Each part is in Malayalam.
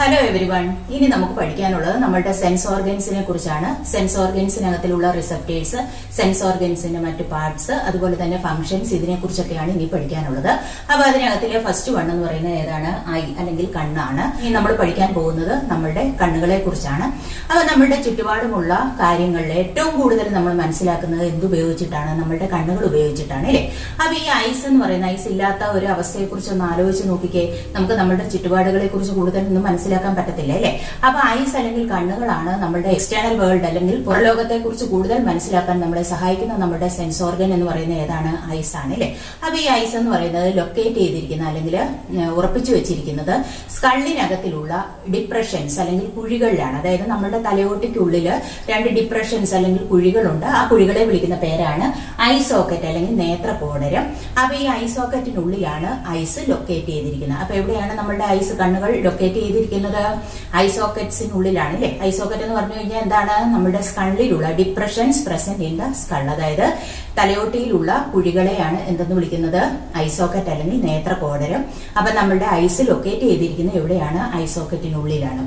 Hello everyone. ഇനി നമുക്ക് പഠിക്കാനുള്ളത് നമ്മുടെ സെൻസ് ഓർഗൻസിനെ കുറിച്ചാണ്. സെൻസ് ഓർഗൻസിനകത്തിലുള്ള റിസപ്റ്റേഴ്സ്, സെൻസ് ഓർഗൻസിന്റെ മറ്റു പാർട്സ്, അതുപോലെ തന്നെ ഫംഗ്ഷൻസ്, ഇതിനെ കുറിച്ചൊക്കെയാണ് ഇനി പഠിക്കാനുള്ളത്. അപ്പൊ അതിനകത്തിലെ ഫസ്റ്റ് വൺ എന്ന് പറയുന്നത് ഏതാണ്? ഐ അല്ലെങ്കിൽ കണ്ണാണ്. ഇനി നമ്മൾ പഠിക്കാൻ പോകുന്നത് നമ്മളുടെ കണ്ണുകളെ കുറിച്ചാണ്. അപ്പൊ നമ്മുടെ ചുറ്റുപാടുമുള്ള കാര്യങ്ങളിൽ ഏറ്റവും കൂടുതൽ നമ്മൾ മനസ്സിലാക്കുന്നത് എന്തുപയോഗിച്ചിട്ടാണ്? നമ്മുടെ കണ്ണുകൾ ഉപയോഗിച്ചിട്ടാണ്, അല്ലെ? അപ്പൊ ഈ ഐസ് എന്ന് പറയുന്ന, ഐസ് ഇല്ലാത്ത ഒരു അവസ്ഥയെ കുറിച്ച് ഒന്ന് ആലോചിച്ച് നോക്കിക്കേ. നമുക്ക് നമ്മുടെ ചുറ്റുപാടുകളെ കുറിച്ച് കൂടുതലൊന്നും മനസ്സിലാക്കാൻ പറ്റത്തില്ല, അല്ലെ? അപ്പൊ ഐസ് അല്ലെങ്കിൽ കണ്ണുകളാണ് നമ്മുടെ എക്സ്റ്റേണൽ വേൾഡ് അല്ലെങ്കിൽ പുറലോകത്തെ കുറിച്ച് കൂടുതൽ മനസ്സിലാക്കാൻ നമ്മളെ സഹായിക്കുന്ന നമ്മുടെ സെൻസ് ഓർഗൻ എന്ന് പറയുന്നത് ഏതാണ്? ഐസ് ആണ്, അല്ലെ? അപ്പൊ ഈ ഐസ് എന്ന് പറയുന്നത് ലൊക്കേറ്റ് ചെയ്തിരിക്കുന്ന അല്ലെങ്കിൽ ഉറപ്പിച്ചു വെച്ചിരിക്കുന്നത് സ്കള്ളിനകത്തിലുള്ള ഡിപ്രഷൻസ് അല്ലെങ്കിൽ കുഴികളിലാണ്. അതായത് നമ്മുടെ തലയോട്ടിക്കുള്ളില് രണ്ട് ഡിപ്രഷൻസ് അല്ലെങ്കിൽ കുഴികളുണ്ട്. ആ കുഴികളെ വിളിക്കുന്ന പേരാണ് ഐ സോക്കറ്റ് അല്ലെങ്കിൽ നേത്രകോടരം. അപ്പൊ ഈ ഐ സോക്കറ്റിനുള്ളിലാണ് ഐസ് ലൊക്കേറ്റ് ചെയ്തിരിക്കുന്നത്. അപ്പൊ എവിടെയാണ് നമ്മുടെ ഐസ് കണ്ണുകൾ ലൊക്കേറ്റ് ചെയ്തിരിക്കുന്നത്? ഐ സോക്കറ്റ്സിനുള്ളിലാണ്, അല്ലെ? ഐ സോക്കറ്റ് എന്ന് പറഞ്ഞു കഴിഞ്ഞാൽ എന്താണ്? നമ്മുടെ സ്കള്ളിലുള്ള depressions present in the skull, അതായത് തലയോട്ടിയിലുള്ള കുഴികളെയാണ് എന്തെന്ന് വിളിക്കുന്നത്? ഐ സോക്കറ്റ് അല്ലെങ്കിൽ നേത്രകോടരം. അപ്പൊ നമ്മുടെ ഐസ് ലൊക്കേറ്റ് ചെയ്തിരിക്കുന്നത് എവിടെയാണ്? ഐ സോക്കറ്റിനുള്ളിലാണ്.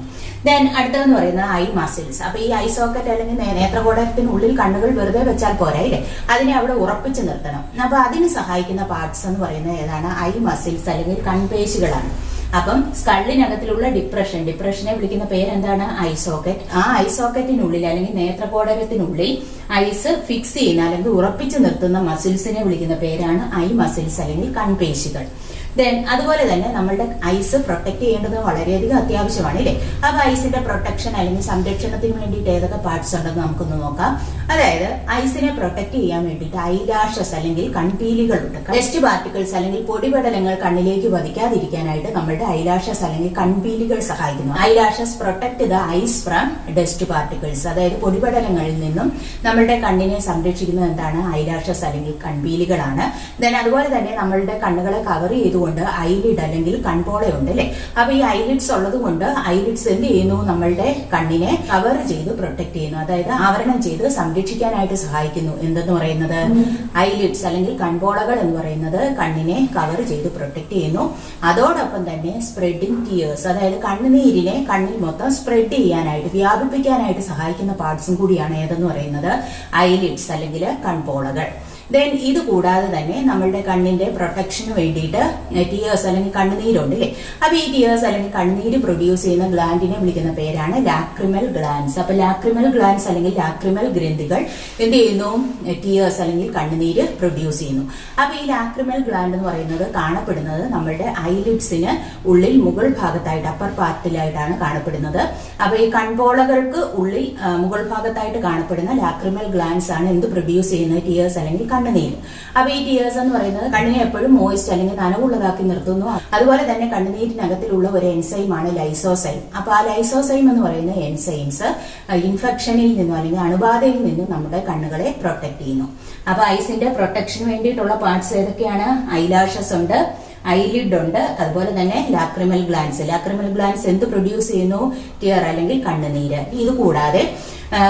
ദെൻ അടുത്തതെന്ന് പറയുന്നത് ഐ മസിൽസ്. അപ്പൊ ഈ ഐ സോക്കറ്റ് അല്ലെങ്കിൽ നേത്രകോടരത്തിനുള്ളിൽ കണ്ണുകൾ വെറുതെ വെച്ചാൽ പോരാ, അല്ലെ? അതിനെ അവിടെ ഉറപ്പിച്ചു നിർത്തണം. അപ്പൊ അതിന് സഹായിക്കുന്ന പാർട്സ് എന്ന് പറയുന്നത് ഏതാണ്? ഐ മസിൽസ് അല്ലെങ്കിൽ കൺപേശികളാണ്. അപ്പം സ്കള്ളിനകത്തിലുള്ള ഡിപ്രഷനെ വിളിക്കുന്ന പേരെന്താണ്? I socket. ആ ഐ സോക്കറ്റിനുള്ളിൽ അല്ലെങ്കിൽ നേത്രകോടരത്തിനുള്ളിൽ ഐസ് ഫിക്സ് ചെയ്യുന്ന അല്ലെങ്കിൽ ഉറപ്പിച്ചു നിർത്തുന്ന മസിൽസിനെ വിളിക്കുന്ന പേരാണ് ഐ മസിൽസ് അല്ലെങ്കിൽ കൺപേശികൾ. ദെൻ അതുപോലെ തന്നെ നമ്മളുടെ ഐസ് പ്രൊട്ടക്ട് ചെയ്യേണ്ടത് വളരെയധികം അത്യാവശ്യമാണ്, അല്ലെ? അപ്പൊ ഐസിന്റെ പ്രൊട്ടക്ഷൻ അല്ലെങ്കിൽ സംരക്ഷണത്തിന് വേണ്ടിയിട്ട് ഏതൊക്കെ പാർട്സ് ഉണ്ടെന്ന് നമുക്കൊന്ന് നോക്കാം. അതായത് ഐസിനെ പ്രൊട്ടക്ട് ചെയ്യാൻ വേണ്ടിയിട്ട് ഐലാഷസ് അല്ലെങ്കിൽ കൺപീലികളുണ്ട്. ഡസ്റ്റ് പാർട്ടിക്കിൾസ് അല്ലെങ്കിൽ പൊടിപടലങ്ങൾ കണ്ണിലേക്ക് പതിക്കാതിരിക്കാനായിട്ട് നമ്മുടെ ഐലാഷസ് അല്ലെങ്കിൽ കൺപീലികൾ സഹായിക്കുന്നു. Eyelashes protect the eyes from dust particles. അതായത് പൊടിപടലങ്ങളിൽ നിന്നും നമ്മളുടെ കണ്ണിനെ സംരക്ഷിക്കുന്നത് എന്താണ്? ഐലാഷസ് അല്ലെങ്കിൽ കൺപീലികളാണ്. ദെൻ അതുപോലെ തന്നെ നമ്മളുടെ കണ്ണുകളെ കവർ ചെയ്തു ഐലിഡ് അല്ലെങ്കിൽ കൺപോളയുണ്ട്, അല്ലെ? അപ്പൊ ഈ ഐലിഡ്സ് ഉള്ളത് കൊണ്ട് ഐലിഡ്സ് എന്ത് ചെയ്യുന്നു? നമ്മളുടെ കണ്ണിനെ കവർ ചെയ്ത് പ്രൊട്ടക്ട് ചെയ്യുന്നു, അതായത് ആവരണം ചെയ്ത് സംരക്ഷിക്കാനായിട്ട് സഹായിക്കുന്നു. എന്തെന്ന് പറയുന്നത്? ഐലിഡ്സ് അല്ലെങ്കിൽ കൺപോളകൾ എന്ന് പറയുന്നത് കണ്ണിനെ കവർ ചെയ്ത് പ്രൊട്ടക്ട് ചെയ്യുന്നു. അതോടൊപ്പം തന്നെ സ്പ്രെഡിങ് ടിയേഴ്സ്, അതായത് കണ്ണുനീരിനെ കണ്ണിൽ മൊത്തം സ്പ്രെഡ് ചെയ്യാനായിട്ട്, വ്യാപിപ്പിക്കാനായിട്ട് സഹായിക്കുന്ന പാർട്സും കൂടിയാണ് ഏതെന്ന് പറയുന്നത്? ഐലിഡ്സ് അല്ലെങ്കിൽ കൺപോളകൾ. ദെൻ ഇത് കൂടാതെ തന്നെ നമ്മളുടെ കണ്ണിന്റെ പ്രൊട്ടക്ഷന് വേണ്ടിയിട്ട് ടിയേഴ്സ് അല്ലെങ്കിൽ കണ്ണുനീരുണ്ട്, അല്ലെ? അപ്പൊ ഈ ടിയേഴ്സ് അല്ലെങ്കിൽ കണ്ണുനീര് പ്രൊഡ്യൂസ് ചെയ്യുന്ന ഗ്ലാൻഡിനെ വിളിക്കുന്ന പേരാണ് ലാക്രിമൽ ഗ്ലാൻസ്. അപ്പൊ ലാക്രിമൽ ഗ്ലാൻസ് അല്ലെങ്കിൽ ലാക്രിമൽ ഗ്രന്ഥികൾ എന്ത് ചെയ്യുന്നു? ടിയേഴ്സ് അല്ലെങ്കിൽ കണ്ണുനീര് പ്രൊഡ്യൂസ് ചെയ്യുന്നു. അപ്പൊ ഈ ലാക്രിമൽ ഗ്ലാൻഡ് എന്ന് പറയുന്നത് കാണപ്പെടുന്നത് നമ്മളുടെ ഐലിഡ്സിന് ഉള്ളിൽ മുകൾ ഭാഗത്തായിട്ട്, അപ്പർ പാർട്ടിലായിട്ടാണ് കാണപ്പെടുന്നത്. അപ്പൊ ഈ കൺപോളകൾക്ക് ഉള്ളിൽ മുകൾ ഭാഗത്തായിട്ട് കാണപ്പെടുന്ന ലാക്രിമൽ ഗ്ലാൻസ് ആണ് എന്ത് പ്രൊഡ്യൂസ് ചെയ്യുന്നത്? ടിയേഴ്സ് അല്ലെങ്കിൽ കണ്ണുനീര്. അപ്പൊ ഈ ടിയേഴ്സ് എന്ന് പറയുന്നത് കണ്ണിനെ എപ്പോഴും മോയിസ്റ്റ് അല്ലെങ്കിൽ നനവുള്ളതാക്കി നിർത്തുന്നു. അതുപോലെ തന്നെ കണ്ണുനീരിനകത്തിലുള്ള ഒരു എൻസൈമാണ് ലൈസോസൈം. അപ്പൊ ആ ലൈസോസൈം എന്ന് പറയുന്ന എൻസൈംസ് ഇൻഫെക്ഷനിൽ നിന്നും അല്ലെങ്കിൽ അണുബാധയിൽ നിന്നും നമ്മുടെ കണ്ണുകളെ പ്രൊട്ടക്ട് ചെയ്യുന്നു. അപ്പൊ ഐസിന്റെ പ്രൊട്ടക്ഷന് വേണ്ടിയിട്ടുള്ള പാർട്സ് ഏതൊക്കെയാണ്? ഐലാഷസ് ഉണ്ട്, ഐലിഡ് ഉണ്ട്, അതുപോലെ തന്നെ ലാക്രിമൽ ഗ്ലാൻസ്. ലാക്രിമൽ ഗ്ലാൻസ് എന്ത് പ്രൊഡ്യൂസ് ചെയ്യുന്നു? ടിയർ അല്ലെങ്കിൽ കണ്ണുനീര്. ഇത് കൂടാതെ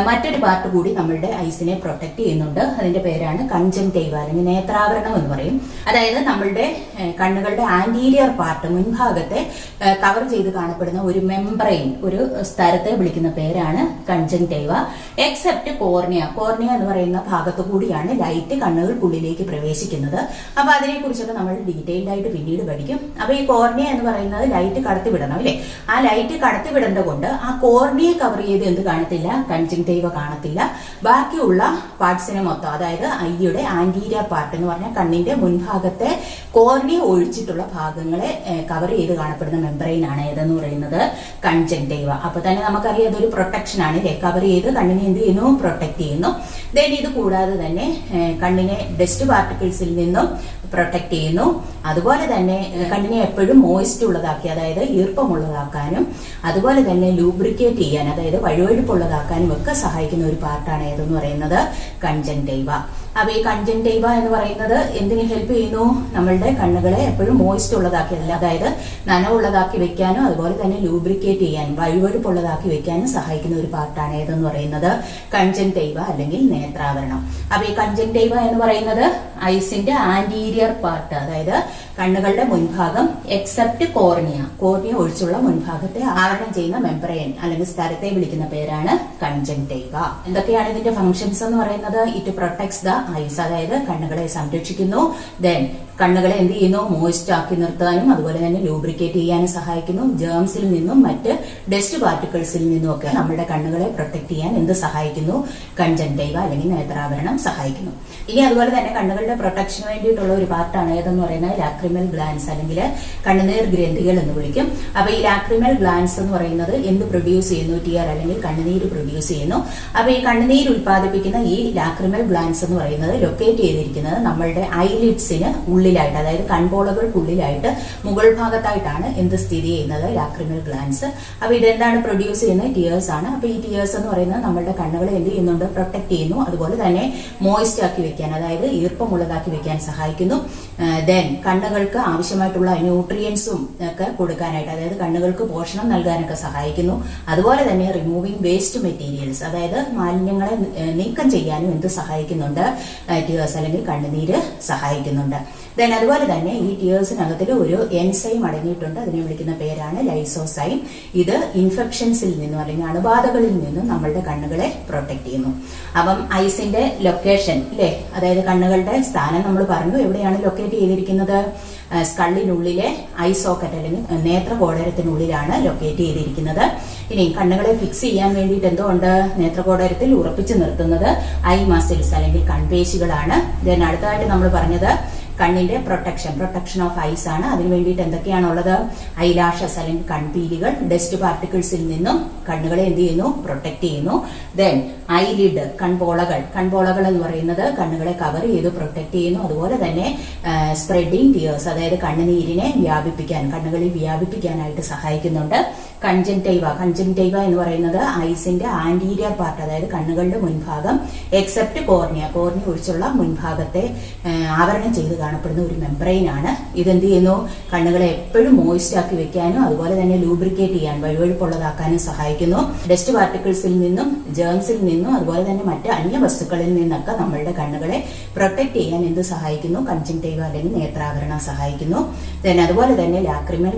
മറ്റൊരു പാർട്ട് കൂടി നമ്മളുടെ ഐസിനെ പ്രൊട്ടക്ട് ചെയ്യുന്നുണ്ട്. അതിന്റെ പേരാണ് കൺജങ്ക്റ്റൈവ അല്ലെങ്കിൽ നേത്രാവരണം എന്ന് പറയും. അതായത് നമ്മളുടെ കണ്ണുകളുടെ ആന്റീരിയർ പാർട്ട്, മുൻഭാഗത്തെ കവർ ചെയ്ത് കാണപ്പെടുന്ന ഒരു മെംബ്രെയിൻ, ഒരു സ്ഥലത്തെ വിളിക്കുന്ന പേരാണ് കൺജങ്ക്റ്റൈവ. Except cornea. കോർണിയ എന്ന് പറയുന്ന ഭാഗത്തു കൂടിയാണ് ലൈറ്റ് കണ്ണുകൾക്കുള്ളിലേക്ക് പ്രവേശിക്കുന്നത്. അപ്പൊ അതിനെ കുറിച്ചൊക്കെ നമ്മൾ ഡീറ്റെയിൽഡ് ആയിട്ട് പിന്നീട് പഠിക്കും. അപ്പൊ ഈ കോർണിയ എന്ന് പറയുന്നത് ലൈറ്റ് കടത്തിവിടണം, അല്ലെ? ആ ലൈറ്റ് കടത്തിവിടേണ്ട കൊണ്ട് ആ കോർണിയെ കവർ ചെയ്ത് എന്ത് കാണത്തില്ല? കൺജങ്ക്റ്റൈവ കാണത്തില്ല. ബാക്കിയുള്ള പാർട്സിനെ മൊത്തം, അതായത് ഐയുടെ ആന്റീരിയർ പാർട്ട് എന്ന് പറഞ്ഞാൽ കണ്ണിന്റെ മുൻഭാഗത്തെ കോർണിയ ഒഴിച്ചിട്ടുള്ള ഭാഗങ്ങളെ കവർ ചെയ്ത് കാണപ്പെടുന്ന മെംബ്രെയിൻ ആണ് ഏതെന്ന് പറയുന്നത്? കൺജങ്ക്റ്റൈവ. അപ്പൊ തന്നെ നമുക്കറിയാം അതൊരു പ്രൊട്ടക്ഷൻ ആണ്, അല്ലെ? കവർ ചെയ്ത് കണ്ണിനെ എന്ത് ചെയ്യുന്നു? പ്രൊട്ടക്ട് ചെയ്യുന്നു. ദെൻ ഇത് കൂടാതെ തന്നെ കണ്ണിനെ ഡസ്റ്റ് പാർട്ടിക്കിൾസിൽ നിന്നും പ്രൊട്ടക്ട് ചെയ്യുന്നു. അതുപോലെ തന്നെ കണ്ണിനെ എപ്പോഴും മോയിസ്റ്റ് ഉള്ളതാക്കി, അതായത് ഈർപ്പമുള്ളതാക്കാനും അതുപോലെ തന്നെ ലൂബ്രിക്കേറ്റ് ചെയ്യാൻ, അതായത് വഴുവഴുപ്പുള്ളതാക്കാനും ഒക്കെ സഹായിക്കുന്ന ഒരു പാർട്ടാണ് ഏതെന്ന് പറയുന്നത്? കൺജങ്ക്റ്റൈവ. അപ്പൊ ഈ കൺജങ്ക്റ്റൈവ എന്ന് പറയുന്നത് എന്തിനു ഹെൽപ്പ് ചെയ്യുന്നു? നമ്മളുടെ കണ്ണുകളെ എപ്പോഴും മോയിസ്റ്റ് ഉള്ളതാക്കി, അതായത് നനവുള്ളതാക്കി വെക്കാനും അതുപോലെ തന്നെ ലൂബ്രിക്കേറ്റ് ചെയ്യാനും വഴുവഴുപ്പുള്ളതാക്കി വെക്കാനും സഹായിക്കുന്ന ഒരു പാർട്ടാണ് ഏതെന്ന് പറയുന്നത് കൺജങ്ക്റ്റൈവ അല്ലെങ്കിൽ നേത്രാവരണം. അപ്പൊ ഈ കൺജങ്ക്റ്റൈവ എന്ന് പറയുന്നത് ഐസിന്റെ ആന്റീരിയർ പാർട്ട്, അതായത് കണ്ണുകളുടെ മുൻഭാഗം എക്സെപ്റ്റ് കോർണിയ ഒഴിച്ചുള്ള മുൻഭാഗത്തെ ആവരണം ചെയ്യുന്ന മെംബ്രെയിൻ അല്ലെങ്കിൽ സ്ഥലത്തെ വിളിക്കുന്ന പേരാണ് കൺജങ്ക്റ്റൈവ. എന്തൊക്കെയാണ് ഇതിന്റെ ഫംഗ്ഷൻസ് എന്ന് പറയുന്നത്? ഇറ്റ് പ്രൊട്ടക്ട്സ് ദ ഐസ്, അതായത് കണ്ണുകളെ സംരക്ഷിക്കുന്നു. ദെൻ കണ്ണുകളെ എന്ത് ചെയ്യുന്നു? മോയിസ്റ്റ് ആക്കി നിർത്താനും അതുപോലെ തന്നെ ലൂബ്രിക്കേറ്റ് ചെയ്യാനും സഹായിക്കുന്നു. ജേംസിൽ നിന്നും മറ്റ് ഡസ്റ്റ് പാർട്ടിക്കിൾസിൽ നിന്നും ഒക്കെ നമ്മുടെ കണ്ണുകളെ പ്രൊട്ടക്ട് ചെയ്യാൻ എന്ത് സഹായിക്കുന്നു? കൺജങ്ക്റ്റൈവ അല്ലെങ്കിൽ നേത്രാവരണം സഹായിക്കുന്നു. ഇനി അതുപോലെ തന്നെ കണ്ണുകളുടെ പ്രൊട്ടക്ഷന് വേണ്ടിയിട്ടുള്ള ഒരു പാർട്ടാണ് ഏതെന്ന് പറയുന്നത് ലാക്രിമൽ ഗ്ലാൻസ് അല്ലെങ്കിൽ കണ്ണുനീർ ഗ്രന്ഥികൾ എന്ന് വിളിക്കും. അപ്പൊ ഈ ലാക്രിമൽ ഗ്ലാൻസ് എന്ന് പറയുന്നത് എന്ത് പ്രൊഡ്യൂസ് ചെയ്യുന്നു? ടിയർ അല്ലെങ്കിൽ കണ്ണുനീര് പ്രൊഡ്യൂസ് ചെയ്യുന്നു. അപ്പൊ ഈ കണ്ണുനീര് ഉൽപ്പാദിപ്പിക്കുന്ന ഈ ലാക്രിമൽ ഗ്ലാൻസ് എന്ന് പറയുന്നത് ലൊക്കേറ്റ് ചെയ്തിരിക്കുന്നത് നമ്മളുടെ ഐലിഡ്സിന് ഉള്ളിലായിട്ട്, അതായത് കൺപോളകൾക്കുള്ളിലായിട്ട് മുകൾ ഭാഗത്തായിട്ടാണ് എന്ത് സ്ഥിതി ചെയ്യുന്നത്? Lacrimal glands. അപ്പൊ ഇതെന്താണ് പ്രൊഡ്യൂസ് ചെയ്യുന്നത്? ടിയേഴ്സ് ആണ്. അപ്പൊ ഈ ടിയേഴ്സ് എന്ന് പറയുന്നത് നമ്മളുടെ കണ്ണുകളെ എന്ത് ചെയ്യുന്നുണ്ട്? പ്രൊട്ടക്ട് ചെയ്യുന്നു. അതുപോലെ തന്നെ മോയിസ്റ്റ് ആക്കി വെക്കാൻ, അതായത് ഈർപ്പമുള്ളതാക്കി വെക്കാൻ സഹായിക്കുന്നു. ദെൻ കണ്ണുകൾക്ക് ആവശ്യമായിട്ടുള്ള ന്യൂട്രിയൻസും ഒക്കെ കൊടുക്കാനായിട്ട്, അതായത് കണ്ണുകൾക്ക് പോഷണം നൽകാനൊക്കെ സഹായിക്കുന്നു. അതുപോലെ തന്നെ റിമൂവിംഗ് വേസ്റ്റ് മെറ്റീരിയൽസ്, അതായത് മാലിന്യങ്ങളെ നീക്കം ചെയ്യാനും എന്ത് സഹായിക്കുന്നുണ്ട്? ടിയേഴ്സ് അല്ലെങ്കിൽ കണ്ണുനീര് സഹായിക്കുന്നുണ്ട്. ദെൻ അതുപോലെ തന്നെ ഈ ടിയേഴ്സിനകത്തിൽ ഒരു എൻസൈം അടങ്ങിയിട്ടുണ്ട്. അതിനെ വിളിക്കുന്ന പേരാണ് ലൈസോസൈം. ഇത് ഇൻഫെക്ഷൻസിൽ നിന്നും അല്ലെങ്കിൽ അണുബാധകളിൽ നിന്നും നമ്മളുടെ കണ്ണുകളെ പ്രൊട്ടക്ട് ചെയ്യുന്നു. അപ്പം ഐസിന്റെ ലൊക്കേഷൻ ഇല്ലേ, അതായത് കണ്ണുകളുടെ സ്ഥാനം നമ്മൾ പറഞ്ഞു. എവിടെയാണ് ലൊക്കേറ്റ് ചെയ്തിരിക്കുന്നത്? സ്കള്ളിനുള്ളിലെ ഐ സോക്കറ്റ് അല്ലെങ്കിൽ നേത്രകോടരത്തിനുള്ളിലാണ് ലൊക്കേറ്റ് ചെയ്തിരിക്കുന്നത്. ഇനി കണ്ണുകളെ ഫിക്സ് ചെയ്യാൻ വേണ്ടിയിട്ട് എന്തോ ഉണ്ട്? നേത്രകോടരത്തിൽ ഉറപ്പിച്ചു നിർത്തുന്നത് ഐ മസിൽസ് അല്ലെങ്കിൽ കൺപേശികളാണ്. ദെൻ അടുത്തതായിട്ട് നമ്മൾ പറഞ്ഞത് കണ്ണിന്റെ പ്രൊട്ടക്ഷൻ ഓഫ് ഐസ് ആണ്. അതിന് വേണ്ടിയിട്ട് എന്തൊക്കെയാണുള്ളത്? ഐലാഷസ് അല്ലെങ്കിൽ കൺപീലികൾ ഡസ്റ്റ് പാർട്ടിക്കിൾസിൽ നിന്നും കണ്ണുകളെ എന്ത് ചെയ്യുന്നു? പ്രൊട്ടക്ട് ചെയ്യുന്നു. ദെൻ ഐലിഡ് കൺപോളകൾ എന്ന് പറയുന്നത് കണ്ണുകളെ കവർ ചെയ്ത് പ്രൊട്ടക്ട് ചെയ്യുന്നു. അതുപോലെ തന്നെ സ്പ്രെഡിങ് ടിയേഴ്സ്, അതായത് കണ്ണുനീരിനെ കണ്ണുകളിൽ വ്യാപിപ്പിക്കാനായിട്ട് സഹായിക്കുന്നുണ്ട്. കൺജങ്ക്റ്റൈവ എന്ന് പറയുന്നത് ഐസിന്റെ ആന്റീരിയർ പാർട്ട്, അതായത് കണ്ണുകളുടെ മുൻഭാഗം എക്സെപ്റ്റ് കോർണിയ ഒഴിച്ചുള്ള മുൻഭാഗത്തെ ആവരണം ചെയ്ത് കാണപ്പെടുന്ന ഒരു മെംബ്രെയിൻ ആണ്. ഇതെന്ത് ചെയ്യുന്നു? കണ്ണുകളെ എപ്പോഴും മോയിസ്റ്റ് ആക്കി വെക്കാനും അതുപോലെ തന്നെ ലൂബ്രിക്കേറ്റ് ചെയ്യാൻ വഴുവഴുപ്പുള്ളതാക്കാനും സഹായിക്കുന്നു. ഡസ്റ്റ് പാർട്ടിക്കിൾസിൽ നിന്നും ജേംസിൽ നിന്നും അതുപോലെ തന്നെ മറ്റ് അന്യ വസ്തുക്കളിൽ നിന്നൊക്കെ നമ്മളുടെ കണ്ണുകളെ പ്രൊട്ടക്ട് ചെയ്യാൻ എന്ത് സഹായിക്കുന്നു? കൺജങ്ക്റ്റൈവ അല്ലെങ്കിൽ നേത്രാവരണം സഹായിക്കുന്നു. ദെൻ അതുപോലെ തന്നെ ലാക്രിമൽ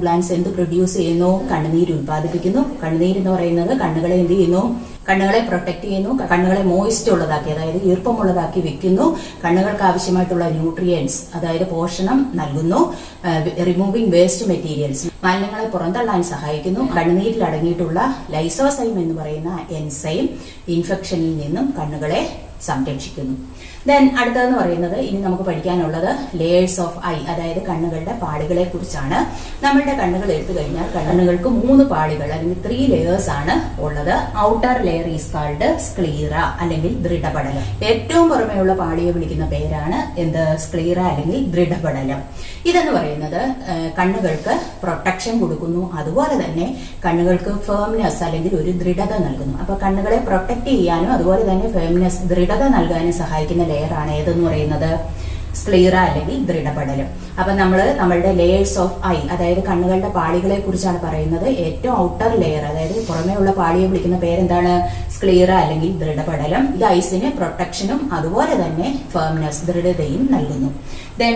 ഗ്ലാൻസ് എന്ത് പ്രൊഡ്യൂസ് ചെയ്യുന്നു? കണ്ണുനീര് ഉൽപ്പാദിപ്പിക്കുന്നു. കണ്ണുനീര് എന്ന് പറയുന്നത് കണ്ണുകളെ എന്ത് ചെയ്യുന്നു? കണ്ണുകളെ പ്രൊട്ടക്ട് ചെയ്യുന്നു. കണ്ണുകളെ മോയിസ്റ്റ് ഉള്ളതാക്കി, അതായത് ഈർപ്പമുള്ളതാക്കി വെക്കുന്നു. കണ്ണുകൾക്ക് ആവശ്യമായിട്ടുള്ള ന്യൂട്രിയൻസ്, അതായത് പോഷണം നൽകുന്നു. റിമൂവിംഗ് വേസ്റ്റ് മെറ്റീരിയൽസ്, മാലിന്യങ്ങളെ പുറന്തള്ളാൻ സഹായിക്കുന്നു. കണ്ണുനീരിൽ അടങ്ങിയിട്ടുള്ള ലൈസോസൈം എന്ന് പറയുന്ന എൻസൈം ഇൻഫെക്ഷനിൽ നിന്നും കണ്ണുകളെ സംരക്ഷിക്കുന്നു. ദെൻ അടുത്തതെന്ന് പറയുന്നത് ഇനി നമുക്ക് പഠിക്കാനുള്ളത് ലേയേഴ്സ് ഓഫ് ഐ, അതായത് കണ്ണുകളുടെ പാളികളെ കുറിച്ചാണ്. നമ്മളുടെ കണ്ണുകൾ എടുത്തു കഴിഞ്ഞാൽ കണ്ണുകൾക്ക് 3 പാളികൾ അല്ലെങ്കിൽ 3 ലേയേഴ്സ് ആണ് ഉള്ളത്. Outer layer is called sclera അല്ലെങ്കിൽ ദൃഢപടലം. ഏറ്റവും പുറമെയുള്ള പാളിയെ വിളിക്കുന്ന പേരാണ് എന്ത്? സ്ക്ലീറ അല്ലെങ്കിൽ ദൃഢപടലം. ഇതെന്ന് പറയുന്നത് കണ്ണുകൾക്ക് പ്രൊട്ടക്ഷൻ കൊടുക്കുന്നു. അതുപോലെ തന്നെ കണ്ണുകൾക്ക് ഫേംനെസ് അല്ലെങ്കിൽ ഒരു ദൃഢത നൽകുന്നു. അപ്പൊ കണ്ണുകളെ പ്രൊട്ടക്ട് ചെയ്യാനും അതുപോലെ തന്നെ ഫേംനെസ് ദൃഢത നൽകാനും സഹായിക്കുന്ന ലെയർ ആണ് ഏതെന്ന് പറയുന്നത്? സ്ക്ലീറ അല്ലെങ്കിൽ ദൃഢപടലം. അപ്പൊ നമ്മളുടെ ലേയേഴ്സ് ഓഫ് ഐ, അതായത് കണ്ണുകളുടെ പാളികളെ കുറിച്ചാണ് പറയുന്നത്. ഏറ്റവും ഔട്ടർ ലെയർ, അതായത് പുറമേ ഉള്ള പാളിയെ വിളിക്കുന്ന പേരെന്താണ്? സ്ക്ലീറ അല്ലെങ്കിൽ ദൃഢപടലം. ഇത് ഐസിന് പ്രൊട്ടക്ഷനും അതുപോലെ തന്നെ ഫേംനെസ് ദൃഢതയും നൽകുന്നു. Then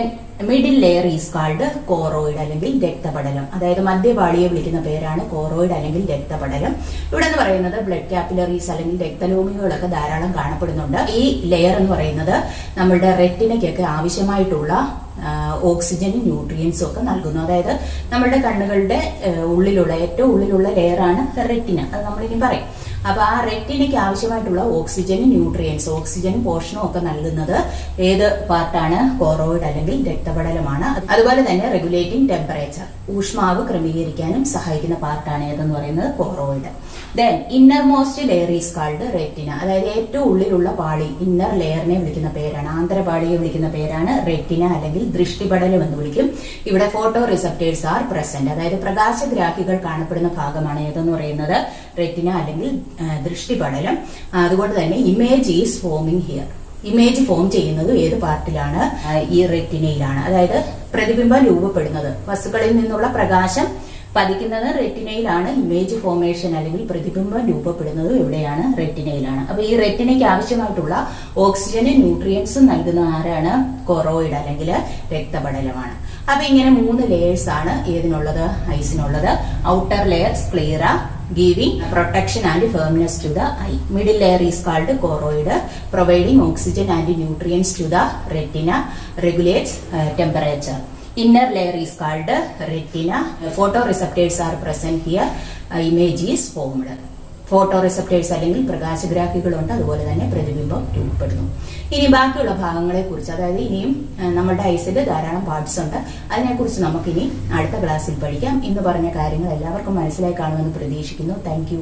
middle layer is called choroid അല്ലെങ്കിൽ രക്തപടലം. അതായത് മധ്യപാളിയെ വിളിക്കുന്ന പേരാണ് കോറോയിഡ് അല്ലെങ്കിൽ രക്തപടലം. ഇവിടെ എന്ന് പറയുന്നത് ബ്ലഡ് കാപ്പിലറീസ് അല്ലെങ്കിൽ രക്തലോമികളൊക്കെ ധാരാളം കാണപ്പെടുന്നുണ്ട്. ഈ ലെയർ എന്ന് പറയുന്നത് നമ്മുടെ റെറ്റിനയ്ക്കൊക്കെ ആവശ്യമായിട്ടുള്ള ഓക്സിജനും ന്യൂട്രിയൻസും ഒക്കെ നൽകുന്നു. അതായത് നമ്മുടെ കണ്ണുകളുടെ ഏറ്റവും ഉള്ളിലുള്ള ലെയറാണ് റെറ്റിന. അത് നമ്മളിനി പറയും. അപ്പൊ ആ റെറ്റിനയ്ക്ക് ആവശ്യമായിട്ടുള്ള ഓക്സിജനും പോഷണവും ഒക്കെ നൽകുന്നത് ഏത് പാർട്ടാണ്? കോറോയിഡ് അല്ലെങ്കിൽ രക്തപടലമാണ്. അതുപോലെ തന്നെ റെഗുലേറ്റിംഗ് ടെമ്പറേച്ചർ, ഊഷ്മാവ് ക്രമീകരിക്കാനും സഹായിക്കുന്ന പാർട്ടാണ് ഏതെന്ന് പറയുന്നത്? Choroid. Then inner most layer is called retina. അതായത് ഏറ്റവും ഉള്ളിലുള്ള പാളി, ഇന്നർ ലെയറിനെ വിളിക്കുന്ന പേരാണ്, ആന്തരപാളിയെ വിളിക്കുന്ന പേരാണ് റെറ്റിന അല്ലെങ്കിൽ ദൃഷ്ടിപടലം എന്ന് വിളിക്കും. ഇവിടെ ഫോട്ടോ റിസപ്റ്റേഴ്സ് ആർ പ്രസന്റ്, അതായത് പ്രകാശഗ്രാഹികൾ കാണപ്പെടുന്ന ഭാഗമാണ് ഏതെന്ന് പറയുന്നത്? റെറ്റിന അല്ലെങ്കിൽ ദൃഷ്ടിപടലം. അതുകൊണ്ട് തന്നെ image is forming here. Image form ചെയ്യുന്നത് ഏത് പാർട്ടിലാണ്? ഈ റെറ്റിനയിലാണ്. അതായത് പ്രതിബിംബം രൂപപ്പെടുന്നത്, വസ്തുക്കളിൽ നിന്നുള്ള പ്രകാശം പതിക്കുന്നത് റെറ്റിനയിലാണ്. ഇമേജ് ഫോർമേഷൻ അല്ലെങ്കിൽ പ്രതിബിംബം രൂപപ്പെടുന്നത് എവിടെയാണ്? റെറ്റിനയിലാണ്. അപ്പൊ ഈ റെറ്റിനയ്ക്ക് ആവശ്യമായിട്ടുള്ള ഓക്സിജനും ന്യൂട്രിയൻസും നൽകുന്ന ആരാണ്? കൊറോയിഡ് അല്ലെങ്കിൽ രക്തപടലമാണ്. അപ്പൊ ഇങ്ങനെ 3 ലെയേഴ്സ് ആണ് ഏതിനുള്ളത്? ഐസിനുള്ളത്. Outer layer sclera, giving protection and firmness to the eye. Middle layer is called choroid, providing oxygen and nutrients to the retina, regulates temperature. Inner layer is called retina. Photoreceptors are present here. Image is formed. ഫോട്ടോറിസെപ്റ്റേഴ്സ് അല്ലെങ്കിൽ പ്രകാശഗ്രാഹികളുണ്ട്, അതുപോലെ തന്നെ പ്രതിബിംബം രൂപപ്പെടുന്നു. ഇനി ബാക്കിയുള്ള ഭാഗങ്ങളെ കുറിച്ച്, അതായത് ഇനിയും നമ്മുടെ ഐസിൽ ധാരാളം പാർട്സ് ഉണ്ട്, അതിനെക്കുറിച്ച് നമുക്കിനി അടുത്ത ക്ലാസ്സിൽ പഠിക്കാം. ഇന്ന് പറഞ്ഞ കാര്യങ്ങൾ എല്ലാവർക്കും മനസ്സിലായി കാണുമെന്ന് പ്രതീക്ഷിക്കുന്നു. താങ്ക്